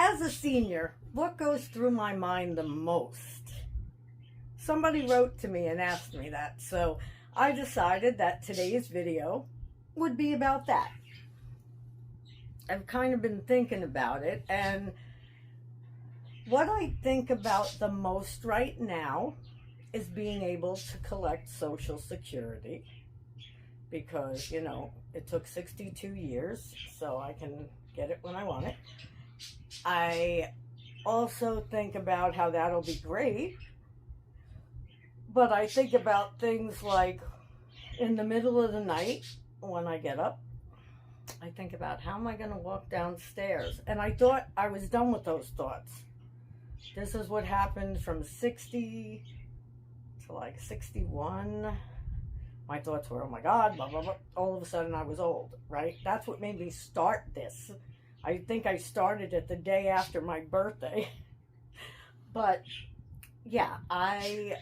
as a senior, what goes through my mind the most? Somebody wrote to me and asked me that, so I decided that today's video would be about that. I've kind of been thinking about it, and what I think about the most right now is being able to collect Social Security, because, you know, it took 62 years, so I can get it when I want it. I also think about how that'll be great, but I think about things like in the middle of the night when I get up, I think about how am I going to walk downstairs? And I thought I was done with those thoughts. This is what happened from 60 to like 61. My thoughts were, oh my God, blah, blah, blah. All of a sudden I was old, right? That's what made me start this. I think I started it the day after my birthday. But yeah, I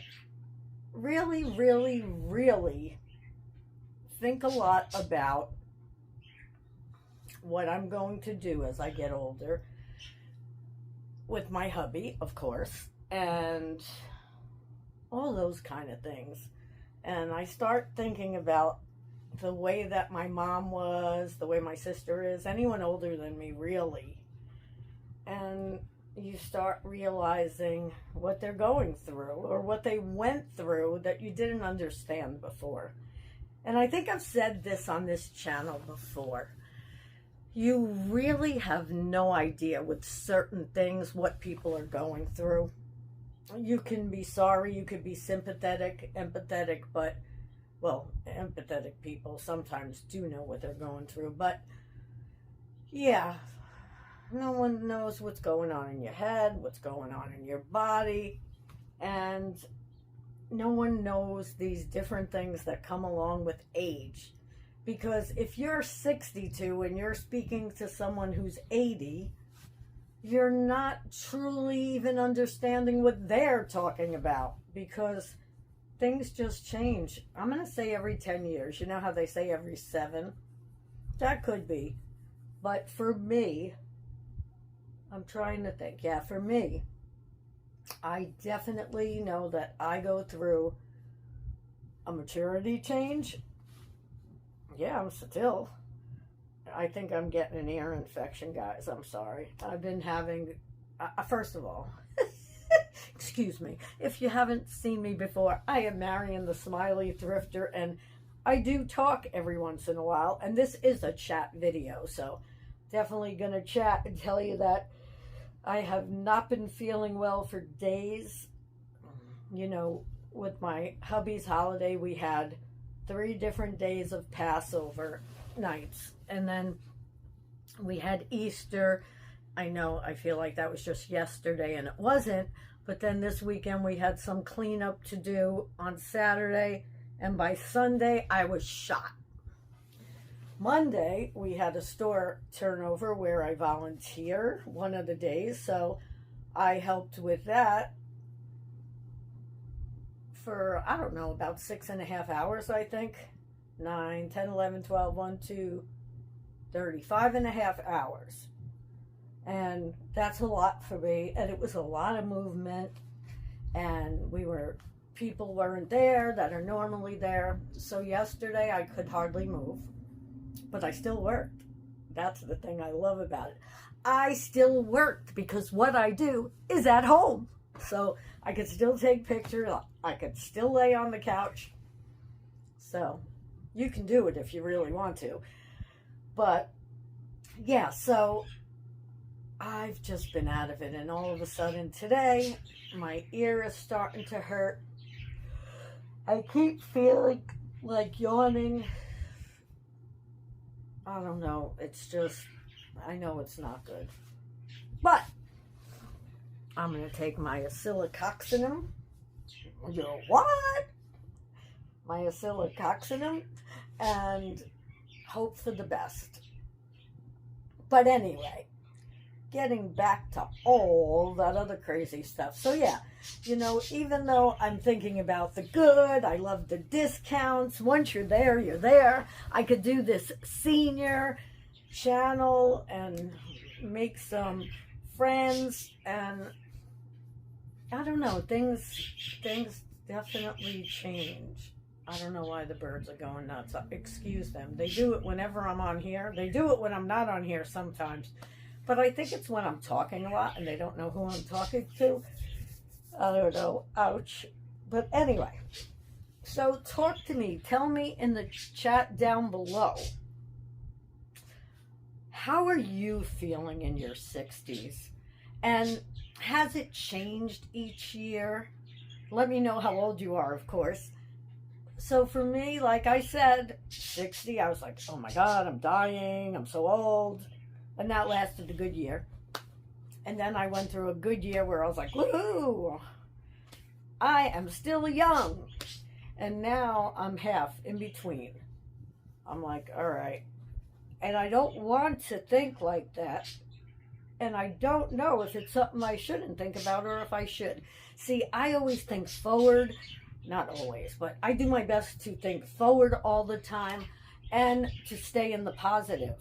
really, really, really think a lot about what I'm going to do as I get older with my hubby, of course, and all those kind of things. And I start thinking about the way that my mom was, the way my sister is, anyone older than me, really. And you start realizing what they're going through or what they went through that you didn't understand before. And I think I've said this on this channel before. You really have no idea with certain things what people are going through. You can be sorry, you could be sympathetic, empathetic, but, well, empathetic people sometimes do know what they're going through. But, yeah, no one knows what's going on in your head, what's going on in your body, and no one knows these different things that come along with age. Because if you're 62 and you're speaking to someone who's 80, you're not truly even understanding what they're talking about, because things just change. I'm going to say every 10 years. You know how they say every 7? That could be. But for me, I'm trying to think. Yeah, for me, I definitely know that I go through a maturity change. Yeah, I'm still. I think I'm getting an ear infection, guys. I'm sorry. I've been having, first of all, excuse me, if you haven't seen me before, I am Marion the Smiley Thrifter, and I do talk every once in a while, and this is a chat video, so definitely going to chat and tell you that I have not been feeling well for days. You know, with my hubby's holiday, we had 3 different days of Passover nights, and then we had Easter. I know, I feel like that was just yesterday, and it wasn't, but then this weekend we had some cleanup to do on Saturday, and by Sunday I was shot. Monday we had a store turnover where I volunteer one of the days, so I helped with that for, I don't know, about 6.5 hours, I think. 9, 10, 11, 12, 1, 2, 35.5 hours. And that's a lot for me. And it was a lot of movement. And people weren't there that are normally there. So yesterday I could hardly move. But I still worked. That's the thing I love about it. I still worked because what I do is at home. So I could still take pictures. I could still lay on the couch. So you can do it if you really want to. But yeah, so I've just been out of it. And all of a sudden today, my ear is starting to hurt. I keep feeling like yawning. I don't know. It's just, I know it's not good. But I'm going to take my acylcarcinum. You know what? My acylcarcinum and hope for the best. But anyway, getting back to all that other crazy stuff. So yeah, you know, even though I'm thinking about the good, I love the discounts. Once you're there, you're there. I could do this senior channel and make some friends, and I don't know, things definitely change. I don't know why the birds are going nuts. Excuse them. They do it whenever I'm on here. They do it when I'm not on here sometimes. But I think it's when I'm talking a lot and they don't know who I'm talking to. I don't know. Ouch. But anyway, so talk to me. Tell me in the chat down below. How are you feeling in your 60s? And has it changed each year? Let me know how old you are, of course. So for me, like I said, 60, I was like, oh my God, I'm dying. I'm so old. And that lasted a good year. And then I went through a good year where I was like, woohoo, I am still young. And now I'm half in between. I'm like, all right. And I don't want to think like that. And I don't know if it's something I shouldn't think about or if I should. See, I always think forward. Not always, but I do my best to think forward all the time and to stay in the positive.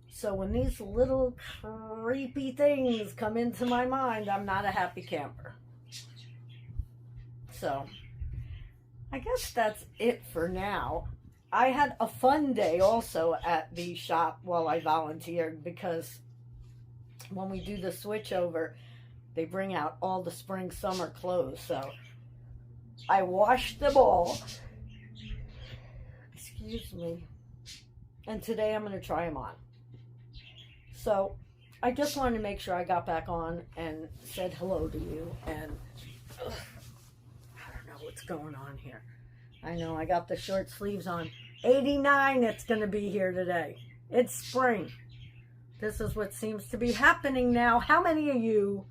So when these little creepy things come into my mind, I'm not a happy camper. So I guess that's it for now. I had a fun day also at the shop while I volunteered, because when we do the switchover, they bring out all the spring summer clothes. So I washed them all. Excuse me. And today I'm going to try them on. So I just wanted to make sure I got back on and said hello to you. And I don't know what's going on here. I know I got the short sleeves on. 89 it's going to be here today. It's spring. This is what seems to be happening now. How many of you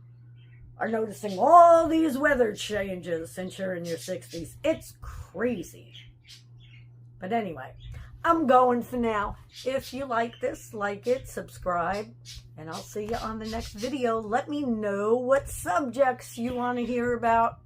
are noticing all these weather changes since you're in your 60s? It's crazy. But anyway, I'm going for now. If you like this, like it, subscribe, and I'll see you on the next video. Let me know what subjects you want to hear about.